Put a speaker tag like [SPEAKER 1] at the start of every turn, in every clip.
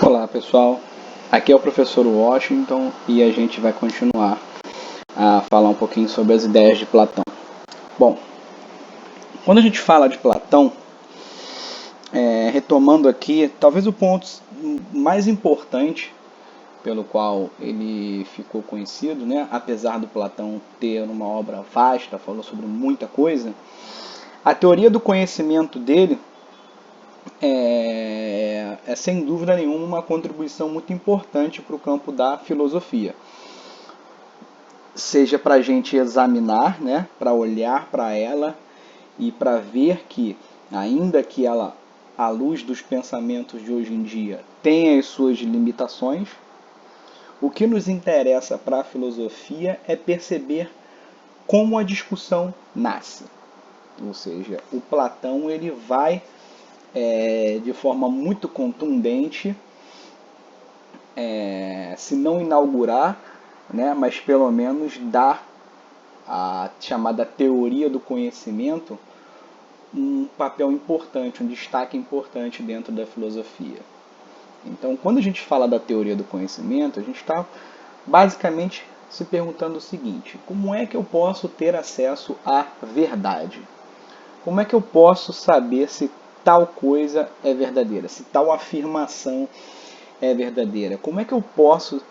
[SPEAKER 1] Olá pessoal, aqui é o professor Washington e a gente vai continuar a falar um pouquinho sobre as ideias de Platão. Bom, quando a gente fala de Platão, retomando aqui, talvez o ponto mais importante pelo qual ele ficou conhecido, né? Apesar do Platão ter uma obra vasta, falou sobre muita coisa, a teoria do conhecimento dele é sem dúvida nenhuma uma contribuição muito importante para o campo da filosofia. Seja para a gente examinar, né, para olhar para ela e para ver que, ainda que ela, à luz dos pensamentos de hoje em dia, tenha as suas limitações, o que nos interessa para a filosofia é perceber como a discussão nasce. Ou seja, o Platão ele vai de forma muito contundente, se não inaugurar, né, mas pelo menos dar a chamada teoria do conhecimento um papel importante, um destaque importante dentro da filosofia. Então, quando a gente fala da teoria do conhecimento, a gente está basicamente se perguntando o seguinte: como é que eu posso ter acesso à verdade? Como é que eu posso saber se tal coisa é verdadeira, se tal afirmação é verdadeira? Como é que eu posso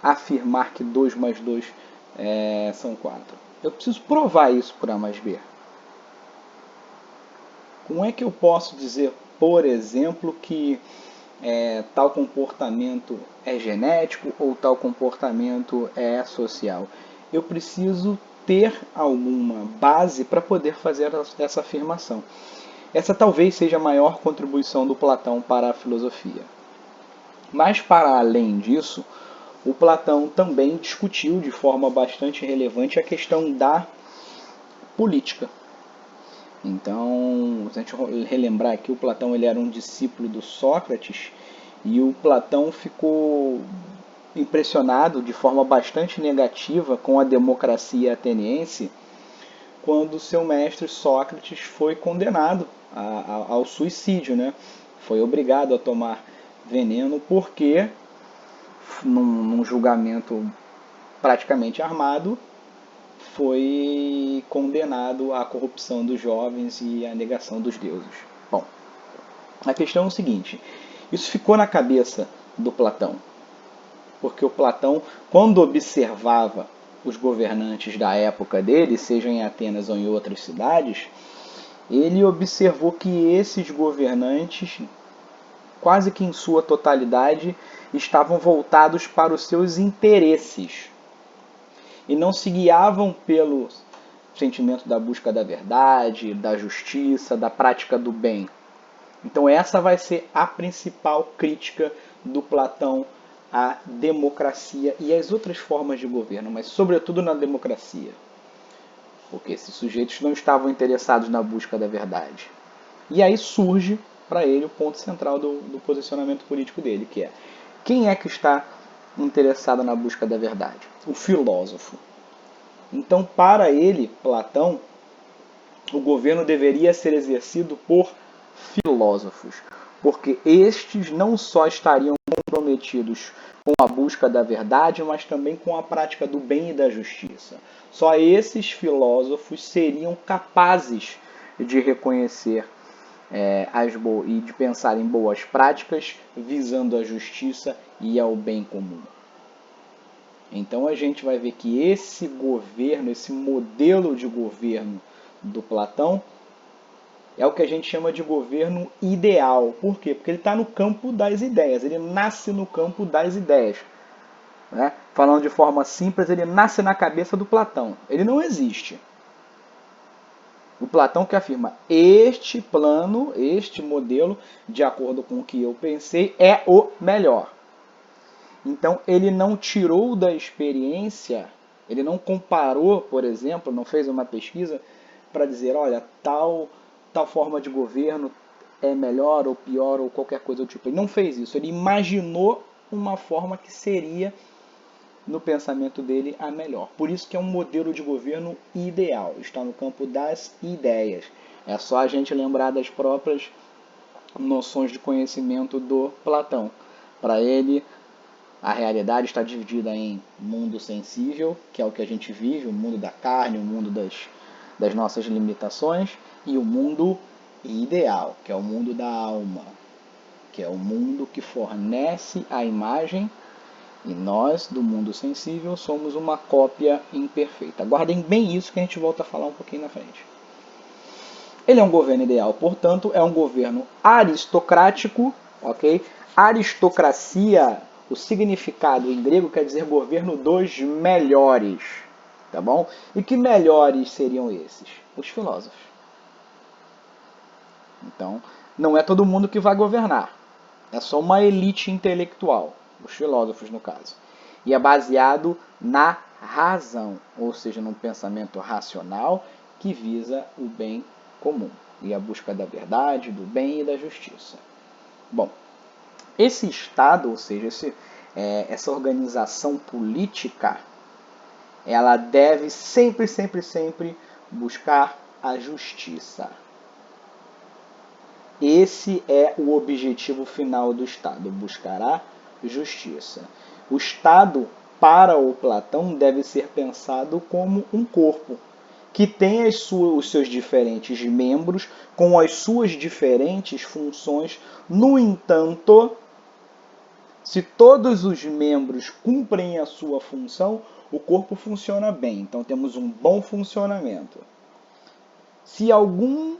[SPEAKER 1] afirmar que 2 mais 2 são 4? Eu preciso provar isso por A mais B. Como é que eu posso dizer, por exemplo, que tal comportamento é genético ou tal comportamento é social? Eu preciso ter alguma base para poder fazer essa afirmação. Essa talvez seja a maior contribuição do Platão para a filosofia. Mas, para além disso, o Platão também discutiu de forma bastante relevante a questão da política. Então, se a gente relembrar aqui, o Platão ele era um discípulo do Sócrates e o Platão ficou impressionado de forma bastante negativa com a democracia ateniense quando seu mestre Sócrates foi condenado ao suicídio, né? Foi obrigado a tomar veneno porque, num julgamento praticamente armado, foi condenado à corrupção dos jovens e à negação dos deuses. Bom, a questão é o seguinte: isso ficou na cabeça do Platão, porque o Platão, quando observava os governantes da época dele, seja em Atenas ou em outras cidades, ele observou que esses governantes, quase que em sua totalidade, estavam voltados para os seus interesses e não se guiavam pelo sentimento da busca da verdade, da justiça, da prática do bem. Então essa vai ser a principal crítica do Platão à democracia e às outras formas de governo, mas sobretudo na democracia. Porque esses sujeitos não estavam interessados na busca da verdade. E aí surge para ele o ponto central do posicionamento político dele, que é: quem é que está interessado na busca da verdade? O filósofo. Então, para ele, Platão, o governo deveria ser exercido por filósofos, porque estes não só estariam comprometidos com a busca da verdade, mas também com a prática do bem e da justiça. Só esses filósofos seriam capazes de reconhecer e de pensar em boas práticas, visando a justiça e ao bem comum. Então a gente vai ver que esse governo, esse modelo de governo do Platão, é o que a gente chama de governo ideal. Por quê? Porque ele está no campo das ideias, ele nasce no campo das ideias. Né? Falando de forma simples, ele nasce na cabeça do Platão. Ele não existe. O Platão que afirma: este plano, este modelo, de acordo com o que eu pensei, é o melhor. Então ele não tirou da experiência, ele não comparou, por exemplo, não fez uma pesquisa para dizer, olha, tal forma de governo é melhor ou pior ou qualquer coisa do tipo. Ele não fez isso, ele imaginou uma forma que seria, no pensamento dele, a melhor. Por isso que é um modelo de governo ideal, está no campo das ideias. É só a gente lembrar das próprias noções de conhecimento do Platão. Para ele, a realidade está dividida em mundo sensível, que é o que a gente vive, o mundo da carne, o mundo das nossas limitações, e o mundo ideal, que é o mundo da alma, que é o mundo que fornece a imagem, e nós, do mundo sensível, somos uma cópia imperfeita. Guardem bem isso que a gente volta a falar um pouquinho na frente. Ele é um governo ideal, portanto, é um governo aristocrático, ok? Aristocracia, o significado em grego quer dizer governo dos melhores, tá bom? E que melhores seriam esses? Os filósofos. Então, não é todo mundo que vai governar. É só uma elite intelectual, os filósofos no caso. E é baseado na razão, ou seja, num pensamento racional que visa o bem comum e a busca da verdade, do bem e da justiça. Bom, esse Estado, ou seja, essa organização política, ela deve sempre, sempre, sempre buscar a justiça. Esse é o objetivo final do Estado, buscar a justiça. O Estado, para o Platão, deve ser pensado como um corpo, que tem os seus diferentes membros, com as suas diferentes funções. No entanto, se todos os membros cumprem a sua função, o corpo funciona bem. Então temos um bom funcionamento. Se algum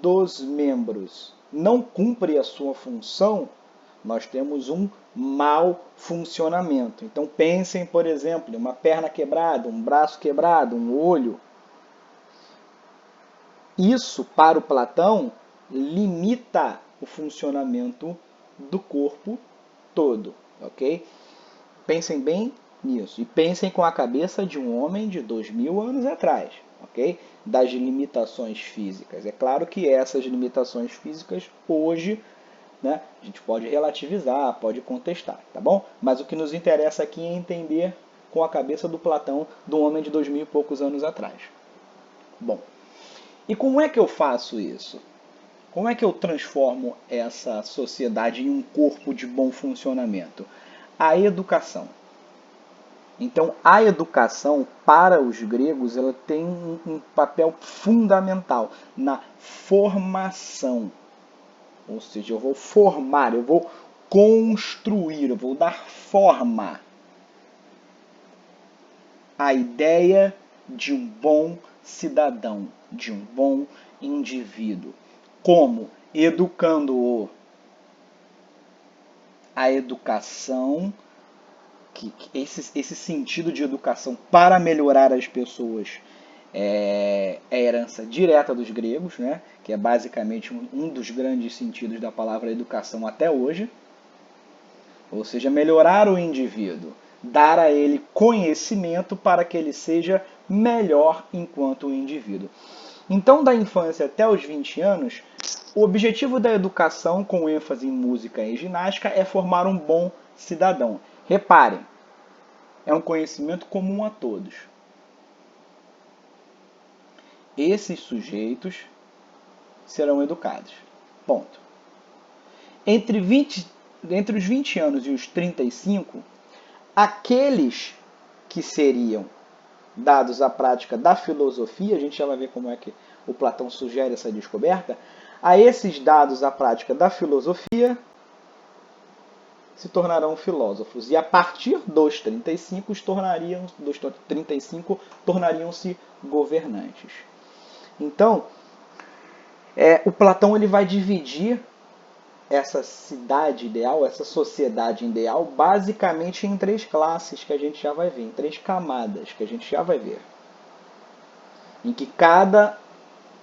[SPEAKER 1] dos membros não cumpre a sua função, nós temos um mau funcionamento. Então pensem, por exemplo, em uma perna quebrada, um braço quebrado, um olho. Isso, para o Platão, limita o funcionamento do corpo todo, ok? Pensem bem nisso e pensem com a cabeça de um homem de 2000 anos atrás, ok? Das limitações físicas. É claro que essas limitações físicas hoje, né, a gente pode relativizar, pode contestar, tá bom? Mas o que nos interessa aqui é entender com a cabeça do Platão, do homem de 2000 e poucos anos atrás. Bom, e como é que eu faço isso? Como é que eu transformo essa sociedade em um corpo de bom funcionamento? A educação. Então, a educação, para os gregos, ela tem um papel fundamental na formação. Ou seja, eu vou formar, eu vou construir, eu vou dar forma à ideia de um bom cidadão, de um bom indivíduo. Como? Educando-o. A educação, esse sentido de educação para melhorar as pessoas é herança direta dos gregos, né? Que é basicamente um dos grandes sentidos da palavra educação até hoje. Ou seja, melhorar o indivíduo, dar a ele conhecimento para que ele seja melhor enquanto indivíduo. Então, da infância até os 20 anos, o objetivo da educação, com ênfase em música e ginástica, é formar um bom cidadão. Reparem, é um conhecimento comum a todos. Esses sujeitos serão educados. Ponto. Entre os 20 anos e os 35, aqueles que seriam dados à prática da filosofia, a gente já vai ver como é que o Platão sugere essa descoberta, a esses dados à prática da filosofia se tornarão filósofos. E a partir dos 35, tornariam-se governantes. Então, o Platão ele vai dividir essa cidade ideal, essa sociedade ideal, basicamente em 3 classes que a gente já vai ver, em 3 camadas que a gente já vai ver. Em que cada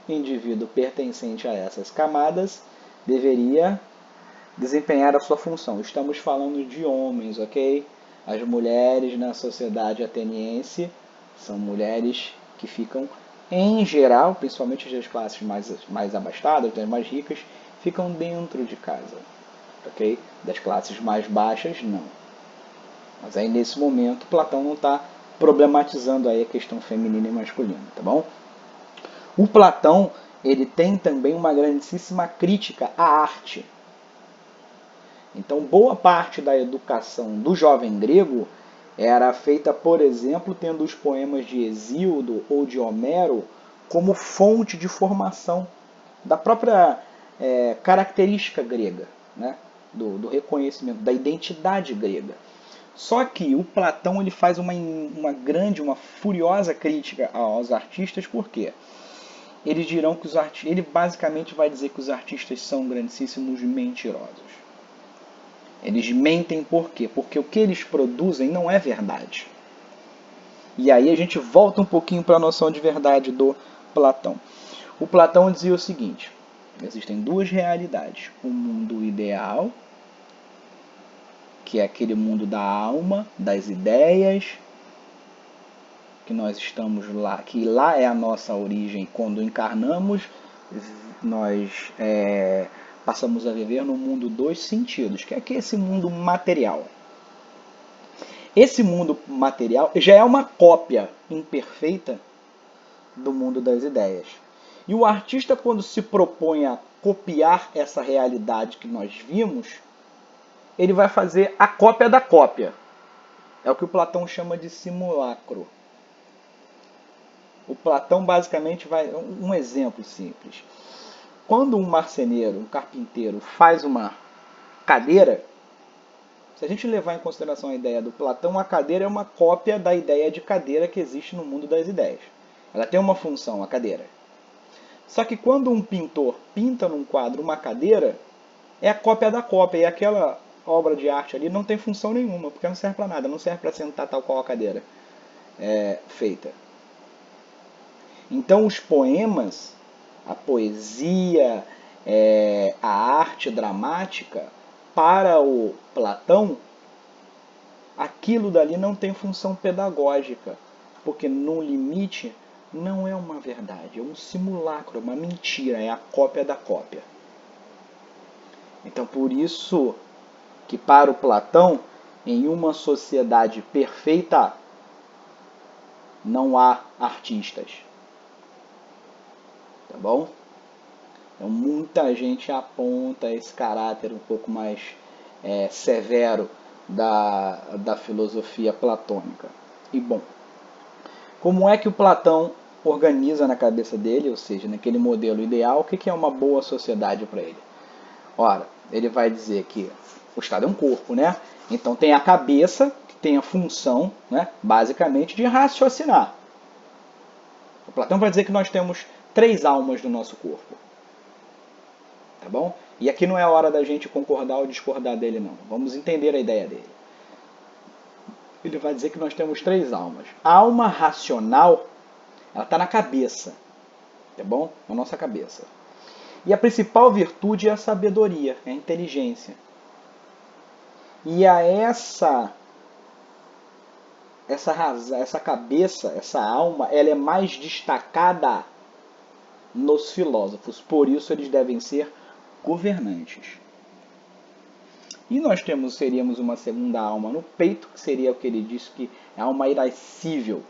[SPEAKER 1] indivíduo pertencente a essas camadas deveria desempenhar a sua função. Estamos falando de homens, ok? As mulheres na sociedade ateniense são mulheres que ficam, em geral, principalmente as classes mais abastadas, as mais ricas, ficam dentro de casa, ok? Das classes mais baixas, não. Mas aí, nesse momento, Platão não está problematizando aí a questão feminina e masculina, tá bom? O Platão, ele tem também uma grandíssima crítica à arte. Então, boa parte da educação do jovem grego era feita, por exemplo, tendo os poemas de Hesíodo ou de Homero como fonte de formação da própria característica grega, né? do reconhecimento, da identidade grega. Só que o Platão ele faz uma grande, uma furiosa crítica aos artistas, por quê? Eles dirão que ele basicamente vai dizer que os artistas são grandíssimos mentirosos. Eles mentem por quê? Porque o que eles produzem não é verdade. E aí a gente volta um pouquinho para a noção de verdade do Platão. O Platão dizia o seguinte: existem duas realidades. O mundo ideal, que é aquele mundo da alma, das ideias, que nós estamos lá, que lá é a nossa origem. Quando encarnamos, nós passamos a viver no mundo dos sentidos, que é esse mundo material. Esse mundo material já é uma cópia imperfeita do mundo das ideias. E o artista, quando se propõe a copiar essa realidade que nós vimos, ele vai fazer a cópia da cópia. É o que o Platão chama de simulacro. O Platão basicamente vai... Um exemplo simples. Quando um marceneiro, um carpinteiro, faz uma cadeira, se a gente levar em consideração a ideia do Platão, a cadeira é uma cópia da ideia de cadeira que existe no mundo das ideias. Ela tem uma função, a cadeira. Só que quando um pintor pinta num quadro uma cadeira, é a cópia da cópia. E aquela obra de arte ali não tem função nenhuma, porque não serve para nada, não serve para sentar tal qual a cadeira é feita. Então os poemas, a poesia, a arte dramática, para o Platão, aquilo dali não tem função pedagógica, porque no limite não é uma verdade, é um simulacro, é uma mentira, é a cópia da cópia. Então por isso que para o Platão, em uma sociedade perfeita, não há artistas. Tá bom? Então, muita gente aponta esse caráter um pouco mais severo da filosofia platônica. E bom, como é que o Platão organiza na cabeça dele, ou seja, naquele modelo ideal, o que é uma boa sociedade para ele? Ora, ele vai dizer que o Estado é um corpo, né? Então tem a cabeça, que tem a função, né, basicamente, de raciocinar. O Platão vai dizer que nós temos 3 almas no nosso corpo. Tá bom? E aqui não é hora da gente concordar ou discordar dele, não. Vamos entender a ideia dele. Ele vai dizer que nós temos 3 almas. A alma racional, ela está na cabeça. Tá bom? Na nossa cabeça. E a principal virtude é a sabedoria, é a inteligência. E a essa cabeça, essa alma, ela é mais destacada nos filósofos. Por isso eles devem ser governantes. E nós seríamos uma segunda alma no peito, que seria o que ele disse que é a alma irascível,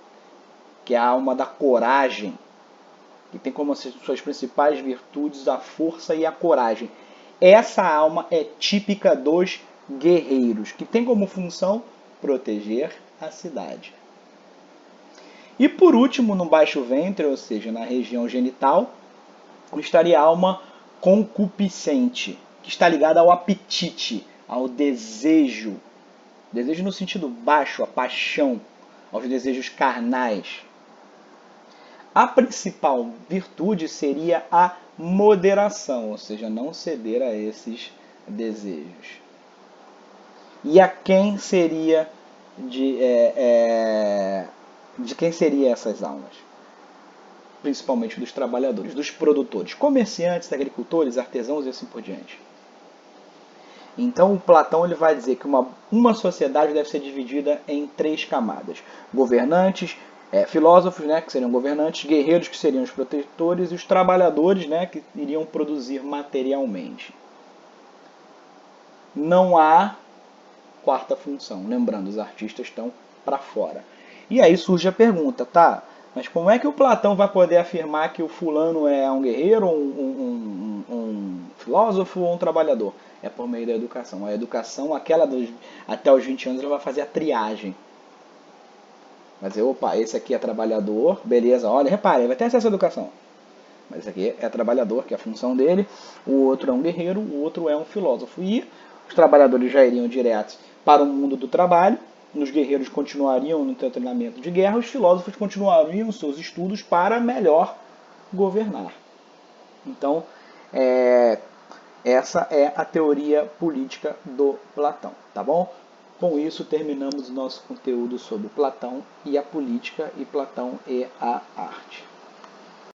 [SPEAKER 1] que é a alma da coragem, que tem como suas principais virtudes a força e a coragem. Essa alma é típica dos guerreiros, que tem como função proteger a cidade. E por último, no baixo ventre, ou seja, na região genital, estaria a alma concupiscente, que está ligada ao apetite, ao desejo. Desejo no sentido baixo, a paixão, aos desejos carnais. A principal virtude seria a moderação, ou seja, não ceder a esses desejos. E a quem seria de quem seriam essas almas? Principalmente dos trabalhadores, dos produtores, comerciantes, agricultores, artesãos e assim por diante. Então o Platão ele vai dizer que uma sociedade deve ser dividida em 3 camadas. Governantes, filósofos, né, que seriam governantes, guerreiros, que seriam os protetores, e os trabalhadores, né, que iriam produzir materialmente. Não há quarta função. Lembrando, os artistas estão para fora. E aí surge a pergunta, tá? Mas como é que o Platão vai poder afirmar que o fulano é um guerreiro, um filósofo ou um trabalhador? É por meio da educação. A educação, até os 20 anos, ela vai fazer a triagem. Vai dizer, opa, esse aqui é trabalhador, beleza, olha, repare, ele vai ter acesso à educação. Mas esse aqui é trabalhador, que é a função dele. O outro é um guerreiro, o outro é um filósofo. E os trabalhadores já iriam direto para o mundo do trabalho, os guerreiros continuariam no seu treinamento de guerra, os filósofos continuariam os seus estudos para melhor governar. Então, essa é a teoria política do Platão, tá bom? Com isso, terminamos o nosso conteúdo sobre Platão e a política e Platão e a arte.